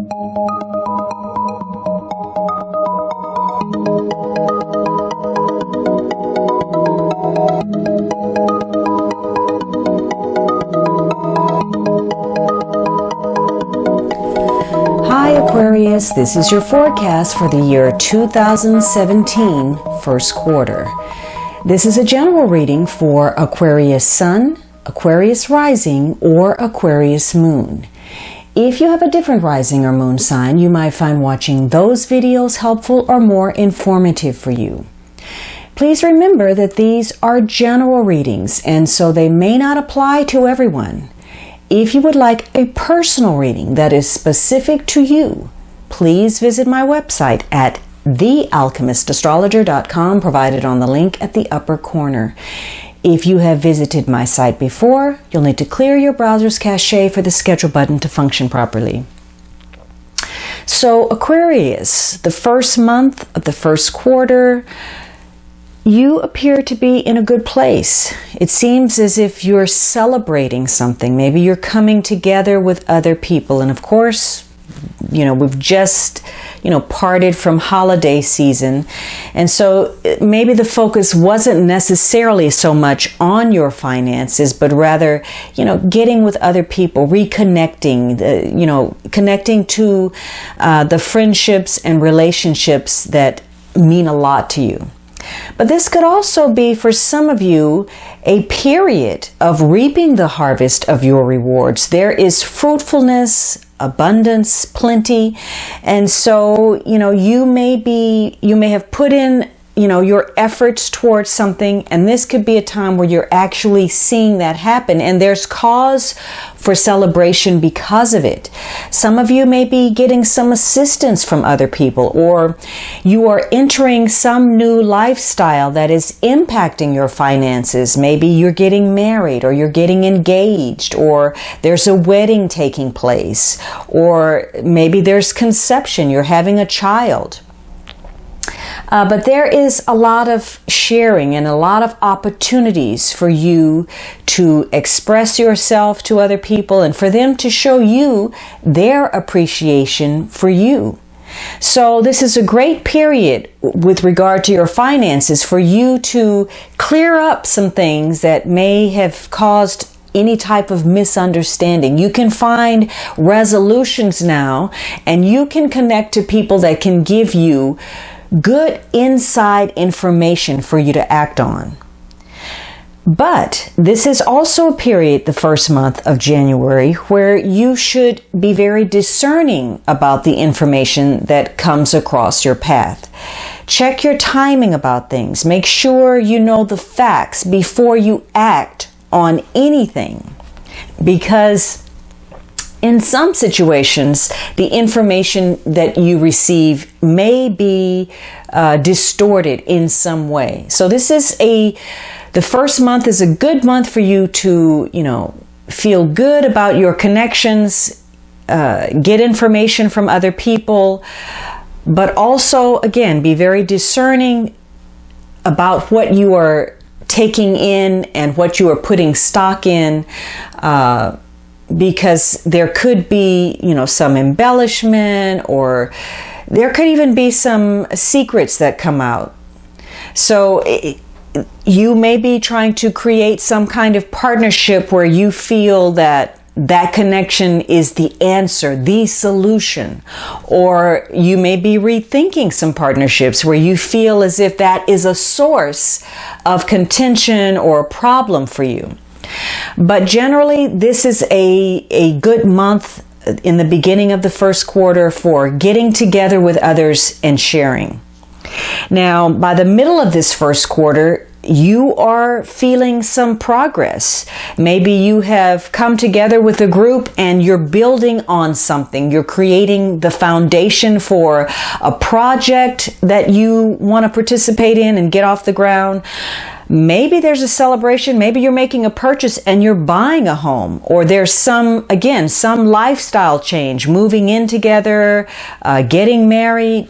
Hi Aquarius, this is your forecast for the year 2017 first quarter. This is a general reading for Aquarius Sun, Aquarius Rising, or Aquarius Moon. If you have a different rising or moon sign, you might find watching those videos helpful or more informative for you. Please remember that these are general readings, and so they may not apply to everyone. If you would like a personal reading that is specific to you, please visit my website at thealchemistastrologer.com, provided on the link at the upper corner. If you have visited my site before, you'll need to clear your browser's cache for the schedule button to function properly. So Aquarius, the first month of the first quarter, you appear to be in a good place. It seems as if you're celebrating something. Maybe you're coming together with other people. And of course, we've just, parted from holiday season. And so maybe the focus wasn't necessarily so much on your finances, but rather, getting with other people, reconnecting, connecting to the friendships and relationships that mean a lot to you. But this could also be, for some of you, a period of reaping the harvest of your rewards. There is fruitfulness, abundance, plenty. And so, you may have put in, your efforts towards something, and this could be a time where you're actually seeing that happen, and there's cause for celebration because of it. Some of you may be getting some assistance from other people, or you are entering some new lifestyle that is impacting your finances. Maybe you're getting married, or you're getting engaged, or there's a wedding taking place, or maybe there's conception, you're having a child. But there is a lot of sharing and a lot of opportunities for you to express yourself to other people and for them to show you their appreciation for you. So this is a great period with regard to your finances for you to clear up some things that may have caused any type of misunderstanding. You can find resolutions now, and you can connect to people that can give you good inside information for you to act on. But this is also a period, the first month of January, where you should be very discerning about the information that comes across your path. Check your timing about things. Make sure you know the facts before you act on anything, because in some situations, the information that you receive may be distorted in some way. So this is the first month is a good month for you to, feel good about your connections, get information from other people, but also, again, be very discerning about what you are taking in and what you are putting stock in, because there could be, some embellishment, or there could even be some secrets that come out. So you may be trying to create some kind of partnership where you feel that connection is the answer, the solution. Or you may be rethinking some partnerships where you feel as if that is a source of contention or a problem for you. But generally, this is a good month in the beginning of the first quarter for getting together with others and sharing. Now, by the middle of this first quarter, you are feeling some progress. Maybe you have come together with a group and you're building on something. You're creating the foundation for a project that you want to participate in and get off the ground. Maybe there's a celebration. Maybe you're making a purchase and you're buying a home, or there's some lifestyle change, moving in together, getting married,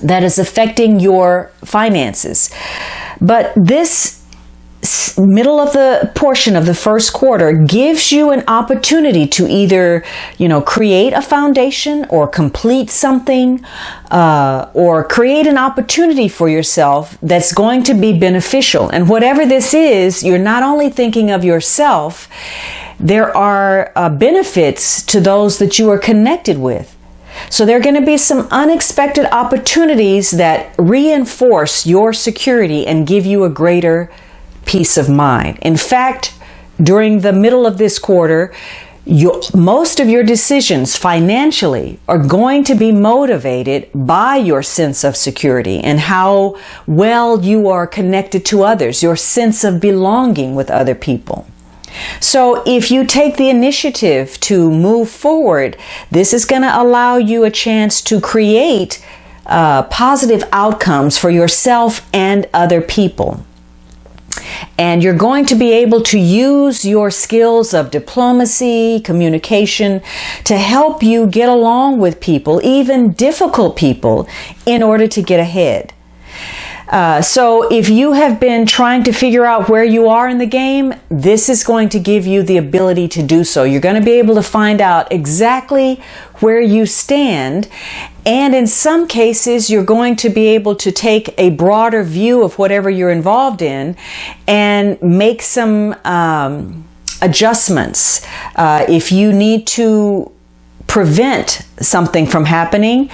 that is affecting your finances. But this middle of the portion of the first quarter gives you an opportunity to either, create a foundation or complete something, or create an opportunity for yourself that's going to be beneficial. And whatever this is, you're not only thinking of yourself, there are benefits to those that you are connected with. So there are going to be some unexpected opportunities that reinforce your security and give you a greater peace of mind. In fact, during the middle of this quarter, most of your decisions financially are going to be motivated by your sense of security and how well you are connected to others, your sense of belonging with other people. So if you take the initiative to move forward, this is going to allow you a chance to create positive outcomes for yourself and other people. And you're going to be able to use your skills of diplomacy, communication, to help you get along with people, even difficult people, in order to get ahead. So if you have been trying to figure out where you are in the game, this is going to give you the ability to do so. You're going to be able to find out exactly where you stand. And in some cases, you're going to be able to take a broader view of whatever you're involved in and make some adjustments. If you need to prevent something from happening,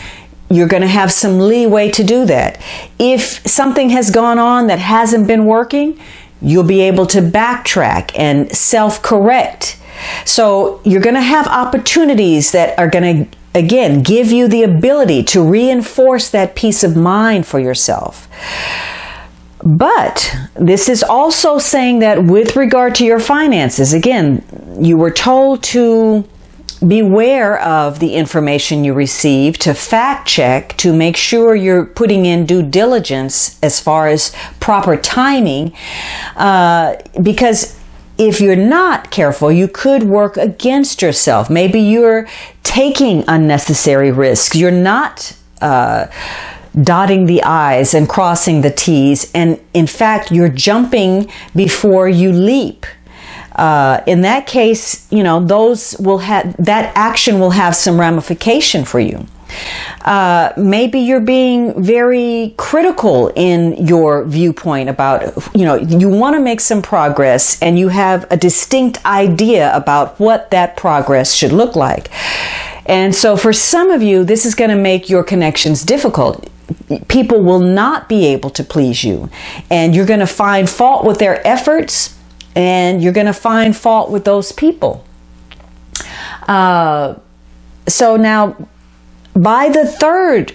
you're going to have some leeway to do that. If something has gone on that hasn't been working, you'll be able to backtrack and self-correct. So you're going to have opportunities that are going to, again, give you the ability to reinforce that peace of mind for yourself. But this is also saying that with regard to your finances, again, you were told to beware of the information you receive, to fact check, to make sure you're putting in due diligence as far as proper timing, because if you're not careful, you could work against yourself. Maybe you're taking unnecessary risks. You're not dotting the I's and crossing the T's, and in fact, you're jumping before you leap. In that case, that action will have some ramification for you. Maybe you're being very critical in your viewpoint about, you want to make some progress and you have a distinct idea about what that progress should look like. And so for some of you, this is going to make your connections difficult. People will not be able to please you, and you're going to find fault with their efforts, and you're going to find fault with those people. So now, by the third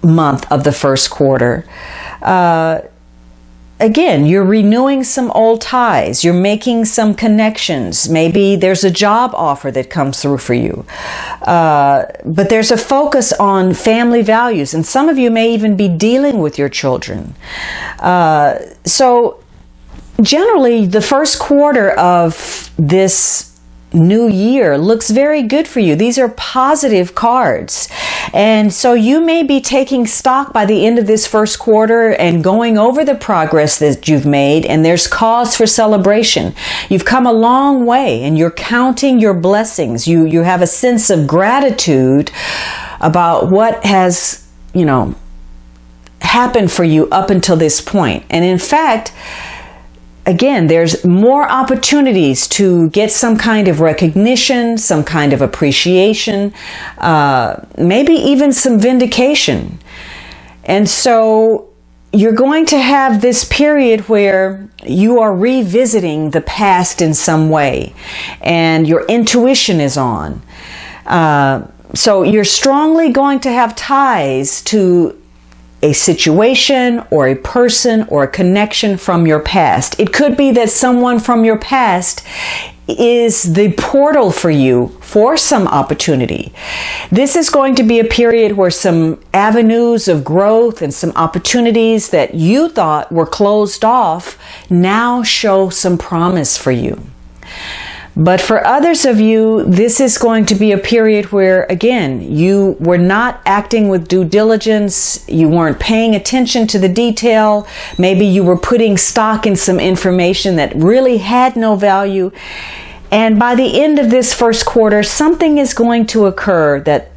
month of the first quarter, again, you're renewing some old ties. You're making some connections. Maybe there's a job offer that comes through for you. But there's a focus on family values, and some of you may even be dealing with your children. So generally, the first quarter of this new year looks very good for you. These are positive cards. And so you may be taking stock by the end of this first quarter and going over the progress that you've made, and there's cause for celebration. You've come a long way and you're counting your blessings. You have a sense of gratitude about what has, happened for you up until this point. And in fact, again, there's more opportunities to get some kind of recognition, some kind of appreciation, maybe even some vindication. And so you're going to have this period where you are revisiting the past in some way, and your intuition is on. So you're strongly going to have ties to a situation or a person or a connection from your past. It could be that someone from your past is the portal for you for some opportunity. This is going to be a period where some avenues of growth and some opportunities that you thought were closed off now show some promise for you. But for others of you, this is going to be a period where, again, you were not acting with due diligence. You weren't paying attention to the detail. Maybe you were putting stock in some information that really had no value. And by the end of this first quarter, something is going to occur that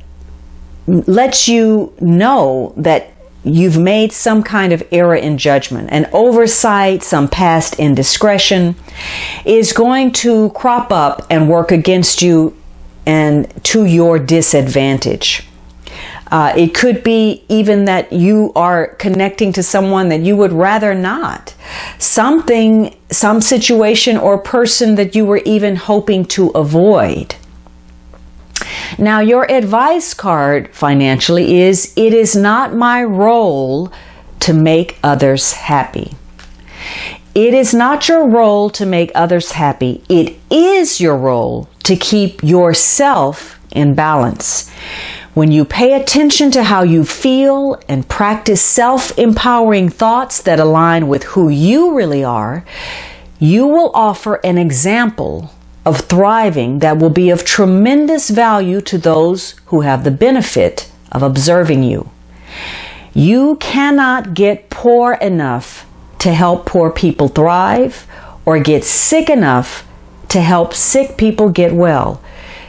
lets you know that you've made some kind of error in judgment. An oversight, some past indiscretion is going to crop up and work against you and to your disadvantage. It could be even that you are connecting to someone that you would rather not. Some situation or person that you were even hoping to avoid. Now, your advice card financially is, it is not my role to make others happy. It is not your role to make others happy. It is your role to keep yourself in balance. When you pay attention to how you feel and practice self-empowering thoughts that align with who you really are, you will offer an example of thriving that will be of tremendous value to those who have the benefit of observing you. You cannot get poor enough to help poor people thrive, or get sick enough to help sick people get well.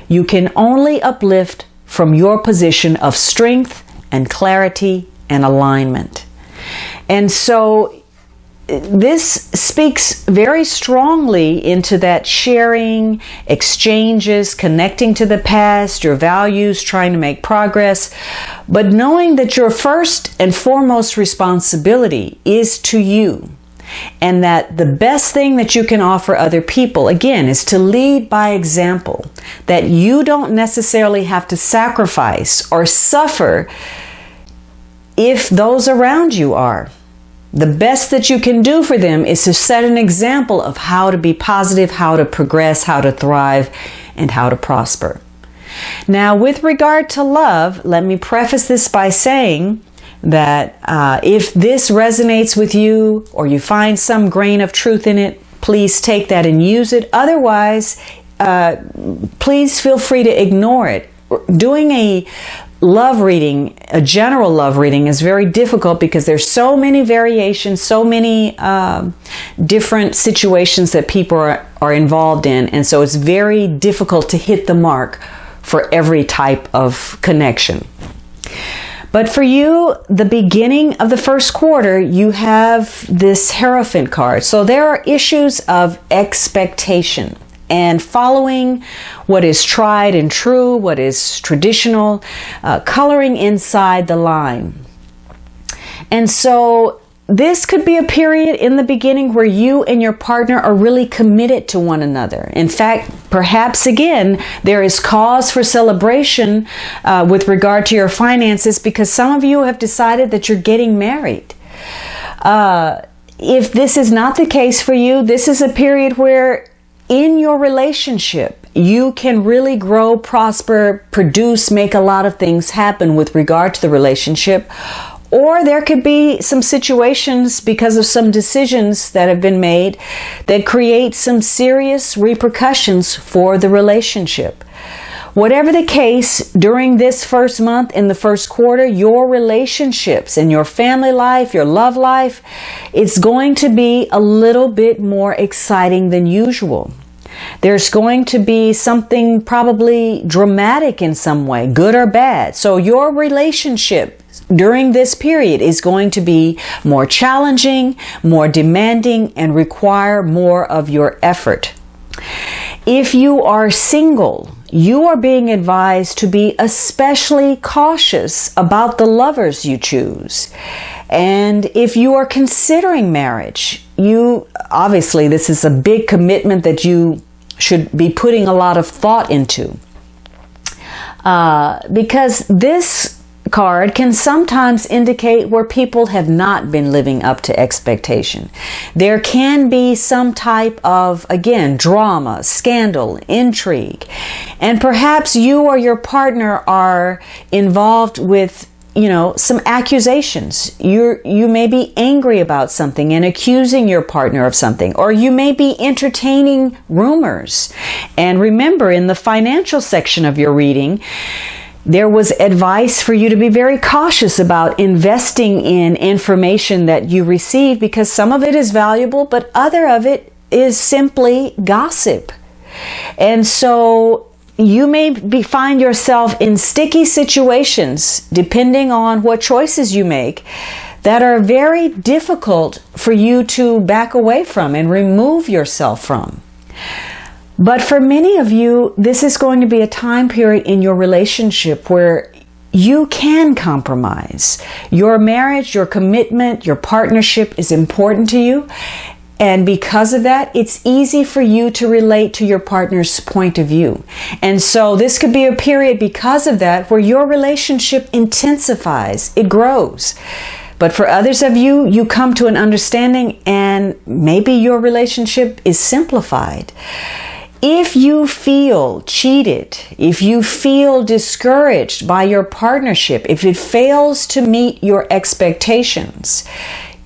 You can only uplift from your position of strength and clarity and alignment. And so this speaks very strongly into that sharing, exchanges, connecting to the past, your values, trying to make progress, but knowing that your first and foremost responsibility is to you, and that the best thing that you can offer other people, again, is to lead by example, that you don't necessarily have to sacrifice or suffer if those around you are. The best that you can do for them is to set an example of how to be positive, how to progress, how to thrive, and how to prosper. Now, with regard to love, let me preface this by saying that if this resonates with you, or you find some grain of truth in it, please take that and use it. Otherwise, please feel free to ignore it. Doing a love reading, a general love reading, is very difficult because there's so many variations, so many different situations that people are involved in, and so it's very difficult to hit the mark for every type of connection. But for you, the beginning of the first quarter, you have this Hierophant card. So there are issues of expectation and following what is tried and true, what is traditional, coloring inside the line. And so this could be a period in the beginning where you and your partner are really committed to one another. In fact, perhaps again, there is cause for celebration with regard to your finances, because some of you have decided that you're getting married. If this is not the case for you, this is a period where in your relationship, you can really grow, prosper, produce, make a lot of things happen with regard to the relationship. Or there could be some situations because of some decisions that have been made that create some serious repercussions for the relationship. Whatever the case, during this first month in the first quarter, your relationships and your family life, your love life, it's going to be a little bit more exciting than usual. There's going to be something probably dramatic in some way, good or bad. So your relationship during this period is going to be more challenging, more demanding, and require more of your effort. If you are single, you are being advised to be especially cautious about the lovers you choose. And if you are considering marriage, obviously this is a big commitment that you should be putting a lot of thought into. Because this card can sometimes indicate where people have not been living up to expectation. There can be some type of, again, drama, scandal, intrigue, and perhaps you or your partner are involved with some accusations. You may be angry about something and accusing your partner of something, or you may be entertaining rumors. And remember, in the financial section of your reading, there was advice for you to be very cautious about investing in information that you receive, because some of it is valuable, but other of it is simply gossip. And so you may find yourself in sticky situations, depending on what choices you make, that are very difficult for you to back away from and remove yourself from. But for many of you, this is going to be a time period in your relationship where you can compromise. Your marriage, your commitment, your partnership is important to you. And because of that, it's easy for you to relate to your partner's point of view. And so this could be a period because of that where your relationship intensifies, it grows. But for others of you, you come to an understanding and maybe your relationship is simplified. If you feel cheated, if you feel discouraged by your partnership, if it fails to meet your expectations,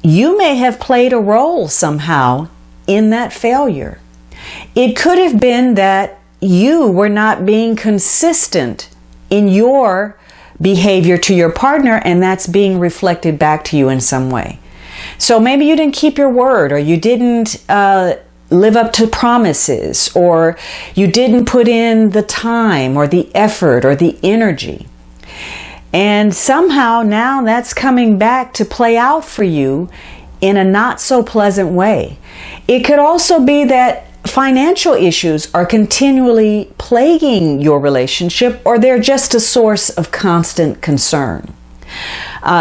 you may have played a role somehow in that failure. It could have been that you were not being consistent in your behavior to your partner, and that's being reflected back to you in some way. So maybe you didn't keep your word, or you didn't live up to promises, or you didn't put in the time or the effort or the energy. And somehow now that's coming back to play out for you in a not so pleasant way. It could also be that financial issues are continually plaguing your relationship, or they're just a source of constant concern.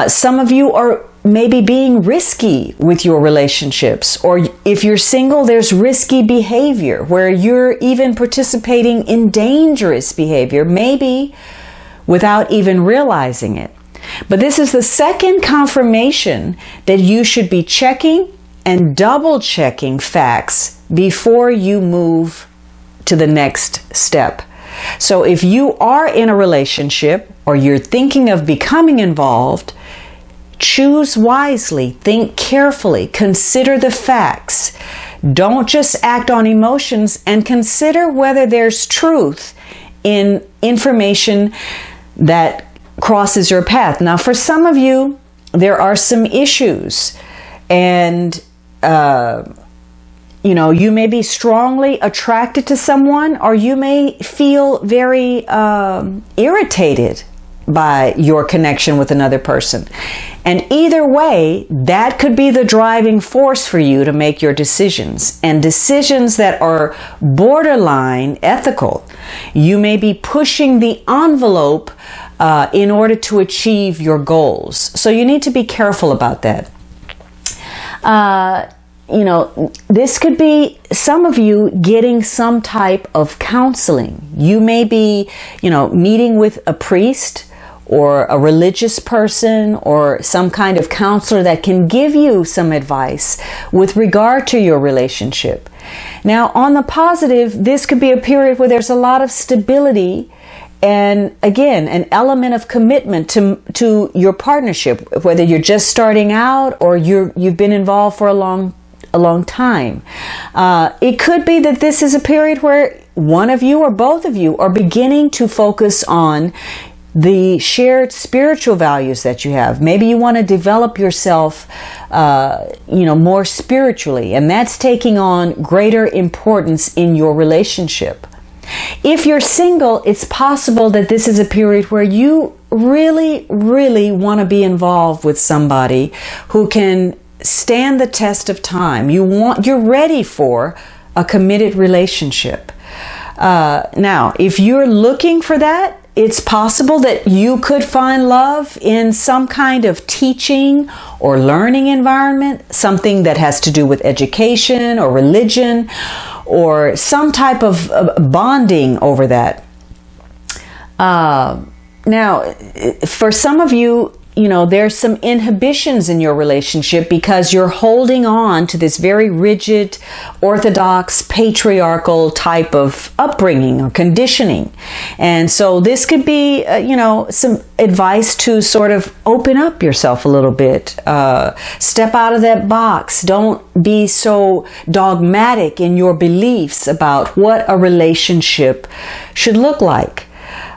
Some of you are maybe being risky with your relationships, or if you're single, there's risky behavior where you're even participating in dangerous behavior, maybe without even realizing it. But this is the second confirmation that you should be checking and double checking facts before you move to the next step. So if you are in a relationship or you're thinking of becoming involved, choose wisely, think carefully, consider the facts. Don't just act on emotions, and consider whether there's truth in information that crosses your path. Now, for some of you, there are some issues, and you may be strongly attracted to someone, or you may feel very irritated by your connection with another person. And either way, that could be the driving force for you to make your decisions, and decisions that are borderline ethical. You may be pushing the envelope in order to achieve your goals. So you need to be careful about that. This could be some of you getting some type of counseling. You may be, meeting with a priest or a religious person or some kind of counselor that can give you some advice with regard to your relationship. Now, on the positive, this could be a period where there's a lot of stability and, again, an element of commitment to your partnership, whether you're just starting out or you've been involved for a long time. It could be that this is a period where one of you or both of you are beginning to focus on the shared spiritual values that you have. Maybe you want to develop yourself, more spiritually, and that's taking on greater importance in your relationship. If you're single, it's possible that this is a period where you really, really want to be involved with somebody who can stand the test of time. You're ready for a committed relationship. Now, if you're looking for that, it's possible that you could find love in some kind of teaching or learning environment, something that has to do with education or religion, or some type of bonding over that. Now, for some of you, there's some inhibitions in your relationship because you're holding on to this very rigid, orthodox, patriarchal type of upbringing or conditioning. And so this could be, some advice to sort of open up yourself a little bit. Step out of that box. Don't be so dogmatic in your beliefs about what a relationship should look like.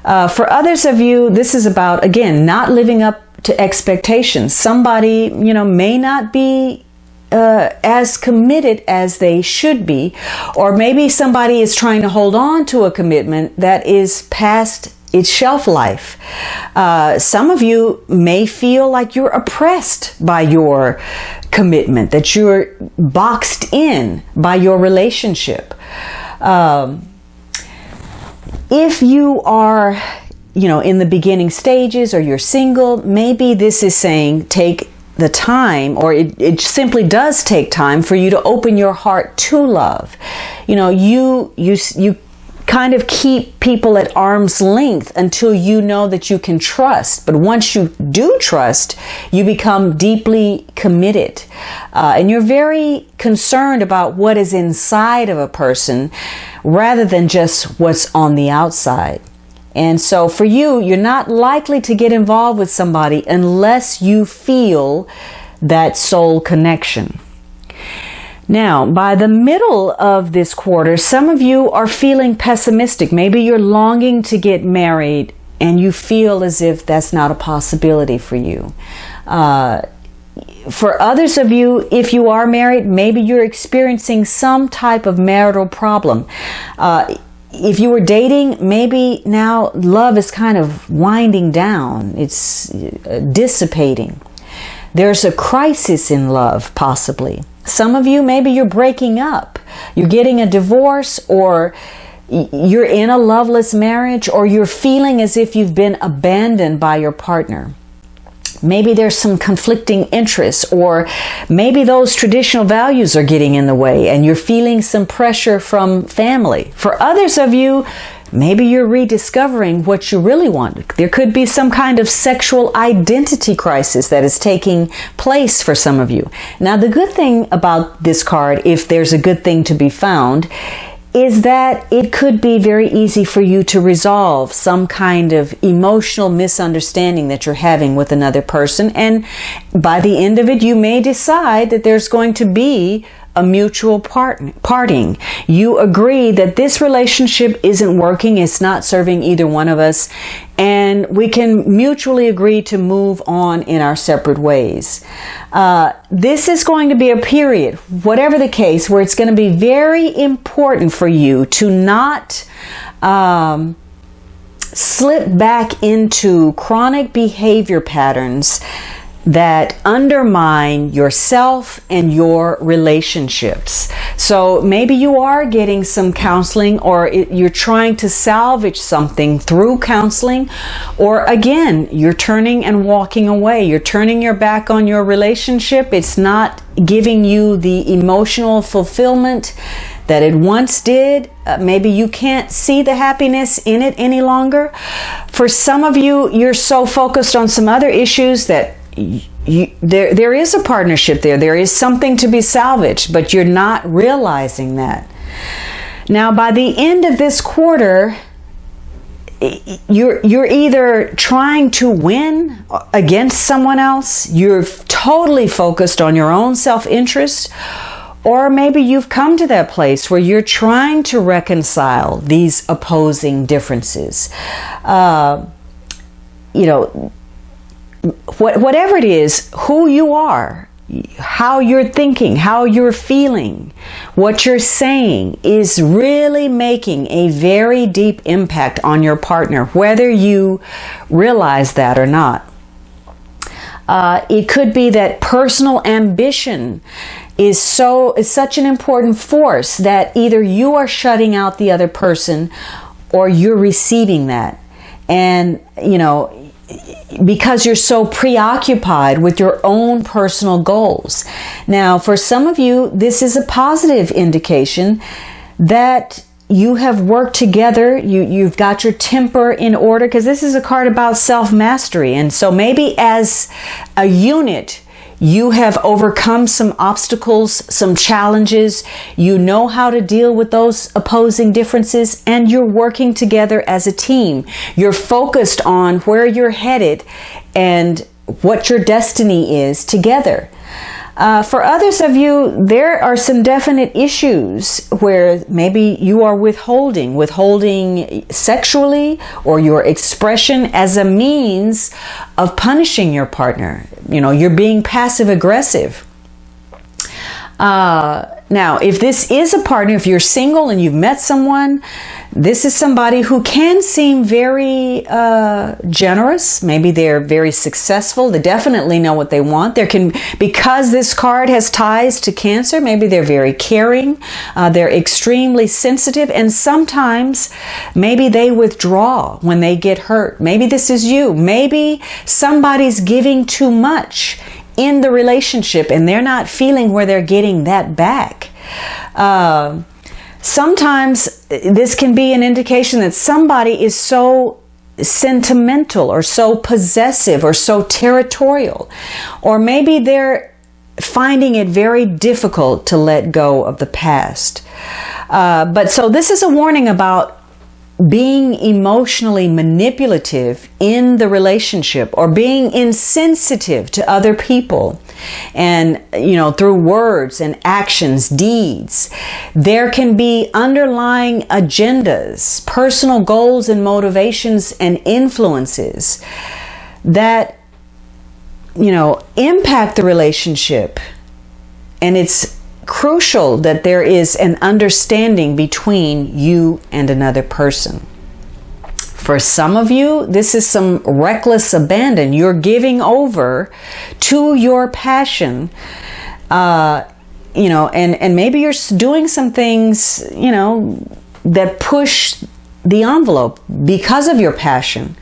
For others of you, this is about, again, not living up to expectations. Somebody, may not be as committed as they should be, or maybe somebody is trying to hold on to a commitment that is past its shelf life. Some of you may feel like you're oppressed by your commitment, that you're boxed in by your relationship. If you are in the beginning stages, or you're single, maybe this is saying take the time, or it simply does take time for you to open your heart to love. You kind of keep people at arm's length until you know that you can trust. But once you do trust, you become deeply committed. And you're very concerned about what is inside of a person rather than just what's on the outside. And so for you, you're not likely to get involved with somebody unless you feel that soul connection. Now, by the middle of this quarter, some of you are feeling pessimistic. Maybe you're longing to get married and you feel as if that's not a possibility for you. For others of you, if you are married, maybe you're experiencing some type of marital problem. If you were dating, maybe now love is kind of winding down. It's dissipating. There's a crisis in love, possibly. Some of you, maybe you're breaking up. You're getting a divorce, or you're in a loveless marriage, or you're feeling as if you've been abandoned by your partner. Maybe there's some conflicting interests, or maybe those traditional values are getting in the way and you're feeling some pressure from family. For others of you, maybe you're rediscovering what you really want. There could be some kind of sexual identity crisis that is taking place for some of you. Now, the good thing about this card, if there's a good thing to be found, is that it could be very easy for you to resolve some kind of emotional misunderstanding that you're having with another person. And by the end of it, you may decide that there's going to be a mutual parting. You agree that this relationship isn't working, it's not serving either one of us, and we can mutually agree to move on in our separate ways. This is going to be a period, whatever the case, where it's going to be very important for you to not slip back into chronic behavior patterns that undermine yourself and your relationships. So maybe you are getting some counseling, or you're trying to salvage something through counseling, or again, you're turning and walking away. You're turning your back on your relationship. It's not giving you the emotional fulfillment that it once did. Maybe you can't see the happiness in it any longer. For some of you, you're so focused on some other issues that there is a partnership there. There is something to be salvaged, but you're not realizing that. Now, by the end of this quarter, you're either trying to win against someone else, you're totally focused on your own self-interest, or maybe you've come to that place where you're trying to reconcile these opposing differences. Whatever it is, who you are, how you're thinking, how you're feeling, what you're saying is really making a very deep impact on your partner, whether you realize that or not. It could be that personal ambition is such an important force that either you are shutting out the other person or you're receiving that. And, because you're so preoccupied with your own personal goals. Now, for some of you, this is a positive indication that you have worked together, you've got your temper in order, because this is a card about self-mastery. And so maybe as a unit, you have overcome some obstacles, some challenges. You know how to deal with those opposing differences, and you're working together as a team. You're focused on where you're headed and what your destiny is together. For others of you, there are some definite issues where maybe you are withholding sexually, or your expression as a means of punishing your partner. You know, you're being passive aggressive. Now, if this is a partner, if you're single and you've met someone, this is somebody who can seem very generous. Maybe they're very successful. They definitely know what they want. Because this card has ties to Cancer, maybe they're very caring. They're extremely sensitive, and sometimes maybe they withdraw when they get hurt. Maybe this is you. Maybe somebody's giving too much in the relationship and they're not feeling where they're getting that back. Sometimes this can be an indication that somebody is so sentimental or so possessive or so territorial, or maybe they're finding it very difficult to let go of the past. But so this is a warning about being emotionally manipulative in the relationship, or being insensitive to other people, and through words and actions, deeds. There can be underlying agendas, personal goals and motivations and influences that impact the relationship, and it's crucial that there is an understanding between you and another person. For some of you, this is some reckless abandon. You're giving over to your passion, and maybe you're doing some things, that push the envelope because of your passion.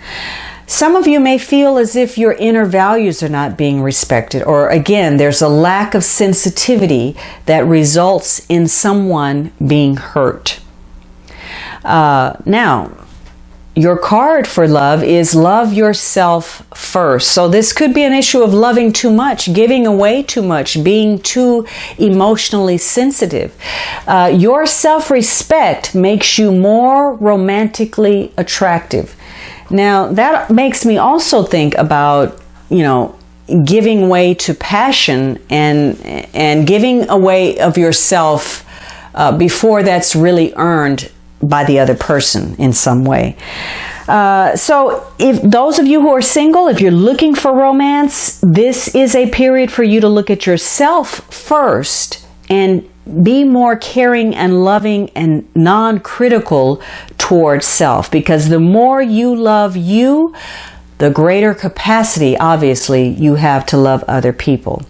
Some of you may feel as if your inner values are not being respected, or again, there's a lack of sensitivity that results in someone being hurt. Now, your card for love is love yourself first. So this could be an issue of loving too much, giving away too much, being too emotionally sensitive. Your self-respect makes you more romantically attractive. Now, that makes me also think about, giving way to passion and giving away of yourself before that's really earned by the other person in some way. So if those of you who are single, if you're looking for romance, this is a period for you to look at yourself first and be more caring and loving and non-critical towards self, because the more you love you, the greater capacity, obviously, you have to love other people.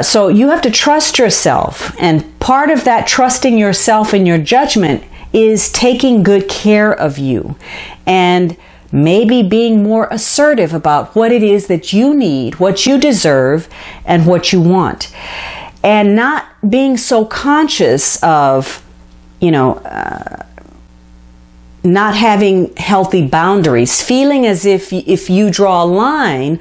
So you have to trust yourself, and part of that trusting yourself and your judgment is taking good care of you and maybe being more assertive about what it is that you need, what you deserve, and what you want. And not being so conscious of, not having healthy boundaries, feeling as if you draw a line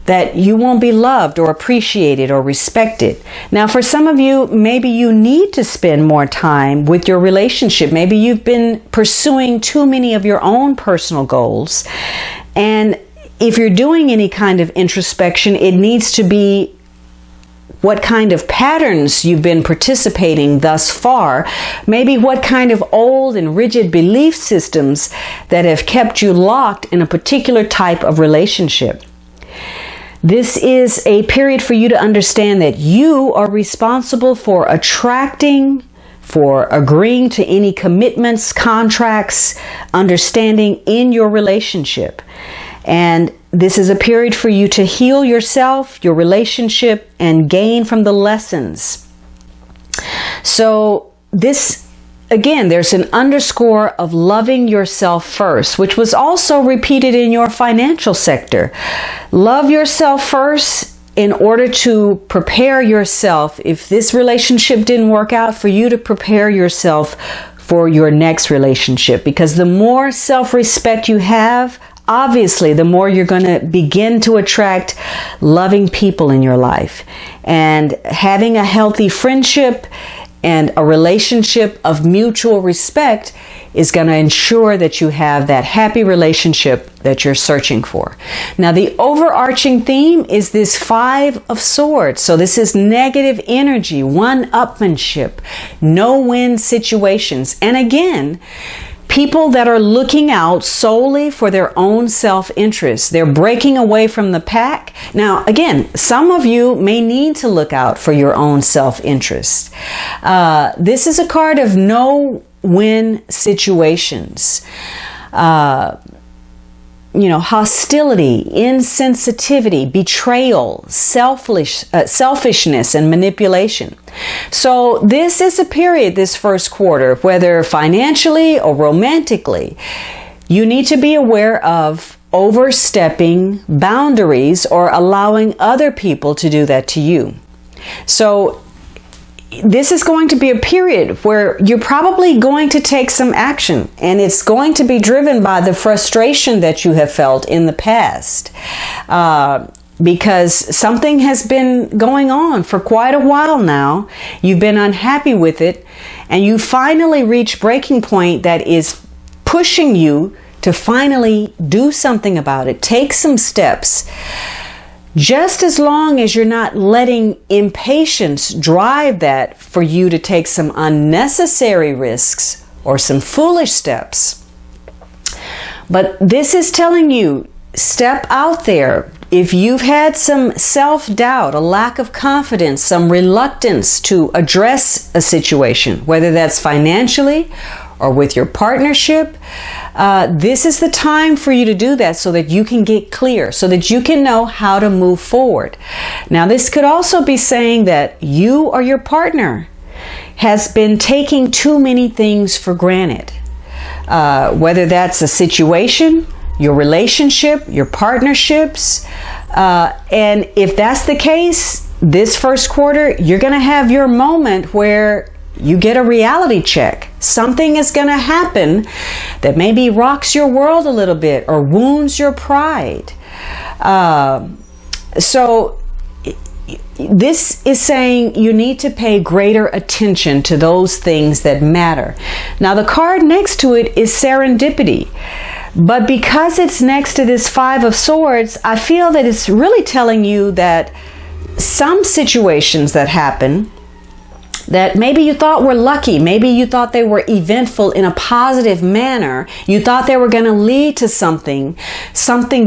that you won't be loved or appreciated or respected. Now, for some of you, maybe you need to spend more time with your relationship. Maybe you've been pursuing too many of your own personal goals. And if you're doing any kind of introspection, it needs to be what kind of patterns you've been participating thus far, maybe what kind of old and rigid belief systems that have kept you locked in a particular type of relationship. This is a period for you to understand that you are responsible for attracting, for agreeing to any commitments, contracts, understanding in your relationship. And this is a period for you to heal yourself, your relationship, and gain from the lessons. So this, again, there's an underscore of loving yourself first, which was also repeated in your financial sector. Love yourself first in order to prepare yourself, if this relationship didn't work out, for you to prepare yourself for your next relationship, because the more self-respect you have, obviously, the more you're going to begin to attract loving people in your life. And having a healthy friendship and a relationship of mutual respect is going to ensure that you have that happy relationship that you're searching for. Now, the overarching theme is this 5 of Swords. So this is negative energy, one-upmanship, no-win situations. And again, people that are looking out solely for their own self-interest. They're breaking away from the pack. Now, again, some of you may need to look out for your own self-interest. This is a card of no-win situations. Hostility, insensitivity, betrayal, selfishness, and manipulation. So this is a period, this first quarter, whether financially or romantically, you need to be aware of overstepping boundaries or allowing other people to do that to you. So this is going to be a period where you're probably going to take some action, and it's going to be driven by the frustration that you have felt in the past, because something has been going on for quite a while now. You've been unhappy with it, and you finally reach breaking point that is pushing you to finally do something about it. Take some steps. Just as long as you're not letting impatience drive that for you to take some unnecessary risks or some foolish steps. But this is telling you, step out there. If you've had some self-doubt, a lack of confidence, some reluctance to address a situation, whether that's financially or with your partnership, this is the time for you to do that so that you can get clear, so that you can know how to move forward. Now, this could also be saying that you or your partner has been taking too many things for granted, whether that's a situation, your relationship, your partnerships, and if that's the case, this first quarter, you're going to have your moment where you get a reality check. Something is going to happen that maybe rocks your world a little bit or wounds your pride. So this is saying you need to pay greater attention to those things that matter. Now, the card next to it is serendipity. But because it's next to this 5 of Swords, I feel that it's really telling you that some situations that happen that maybe you thought were lucky, maybe you thought they were eventful in a positive manner, you thought they were going to lead to something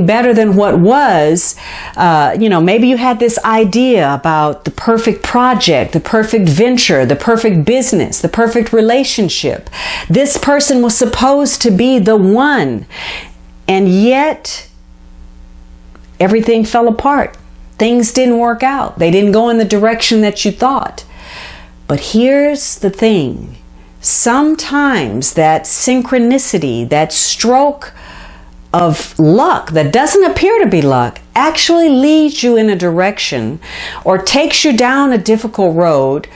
better than what was, maybe you had this idea about the perfect project, the perfect venture, the perfect business, the perfect relationship. This person was supposed to be the one, and yet everything fell apart. Things didn't work out. They didn't go in the direction that you thought. But here's the thing. Sometimes that synchronicity, that stroke of luck that doesn't appear to be luck, actually leads you in a direction or takes you down a difficult road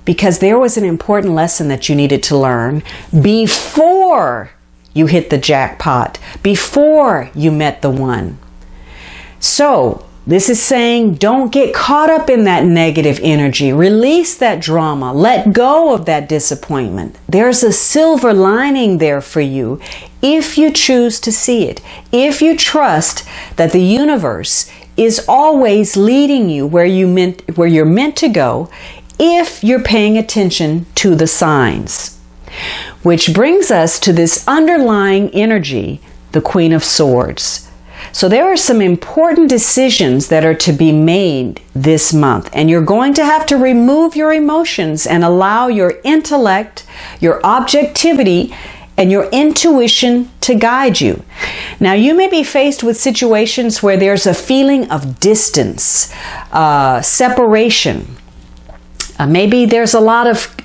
because there was an important lesson that you needed to learn before you hit the jackpot, before you met the one. So, this is saying don't get caught up in that negative energy. Release that drama. Let go of that disappointment. There's a silver lining there for you if you choose to see it. If you trust that the universe is always leading you where you're meant to go, if you're paying attention to the signs. Which brings us to this underlying energy, the Queen of Swords. So there are some important decisions that are to be made this month, and you're going to have to remove your emotions and allow your intellect, your objectivity, and your intuition to guide you. Now, you may be faced with situations where there's a feeling of distance, separation. Maybe there's a lot of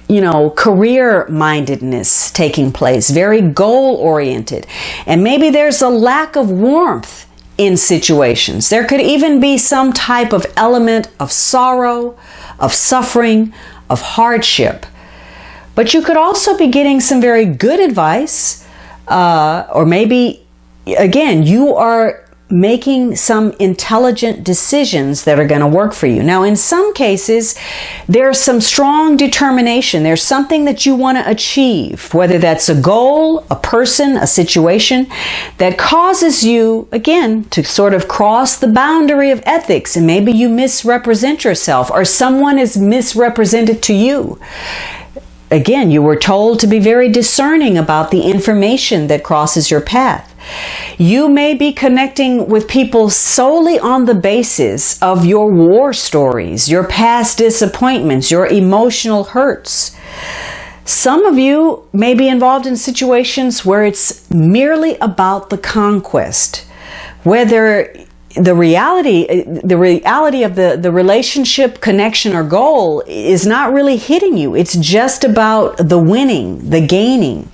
career-mindedness taking place, very goal-oriented. And maybe there's a lack of warmth in situations. There could even be some type of element of sorrow, of suffering, of hardship. But you could also be getting some very good advice, or maybe, again, you are making some intelligent decisions that are going to work for you. Now, in some cases, there's some strong determination. There's something that you want to achieve, whether that's a goal, a person, a situation, that causes you, again, to sort of cross the boundary of ethics, and maybe you misrepresent yourself, or someone is misrepresented to you. Again, you were told to be very discerning about the information that crosses your path. You may be connecting with people solely on the basis of your war stories, your past disappointments, your emotional hurts. Some of you may be involved in situations where it's merely about the conquest, whether the reality of the relationship, connection, or goal is not really hitting you. It's just about the winning, the gaining.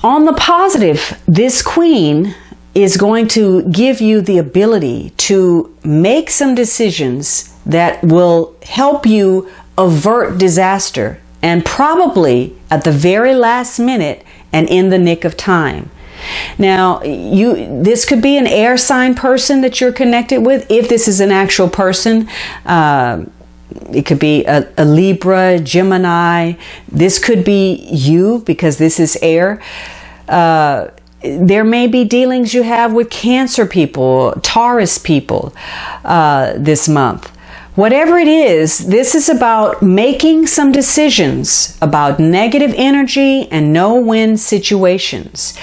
On the positive, this Queen is going to give you the ability to make some decisions that will help you avert disaster, and probably at the very last minute and in the nick of time. Now, this could be an air sign person that you're connected with, if this is an actual person. It could be a Libra, Gemini. This could be you, because this is air. There may be dealings you have with Cancer people, Taurus people this month. Whatever it is, this is about making some decisions about negative energy and no-win situations.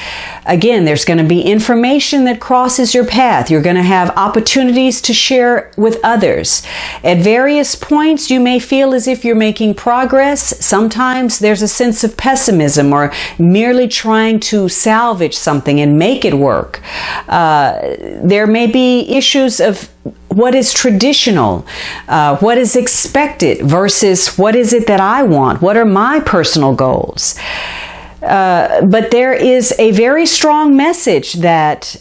Again, there's going to be information that crosses your path. You're going to have opportunities to share with others. At various points, you may feel as if you're making progress. Sometimes there's a sense of pessimism, or merely trying to salvage something and make it work. There may be issues of what is traditional, what is expected versus what is it that I want? What are my personal goals? But there is a very strong message that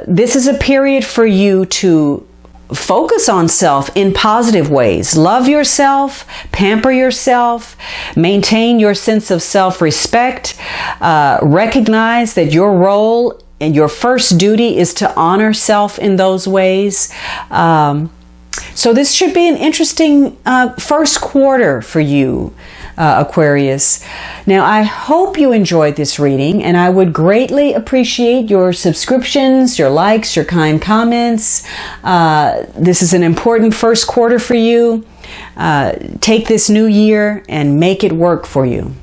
this is a period for you to focus on self in positive ways. Love yourself, pamper yourself, maintain your sense of self-respect, recognize that your role and your first duty is to honor self in those ways. So this should be an interesting first quarter for you, Aquarius. Now, I hope you enjoyed this reading, and I would greatly appreciate your subscriptions, your likes, your kind comments. This is an important first quarter for you. Take this new year and make it work for you.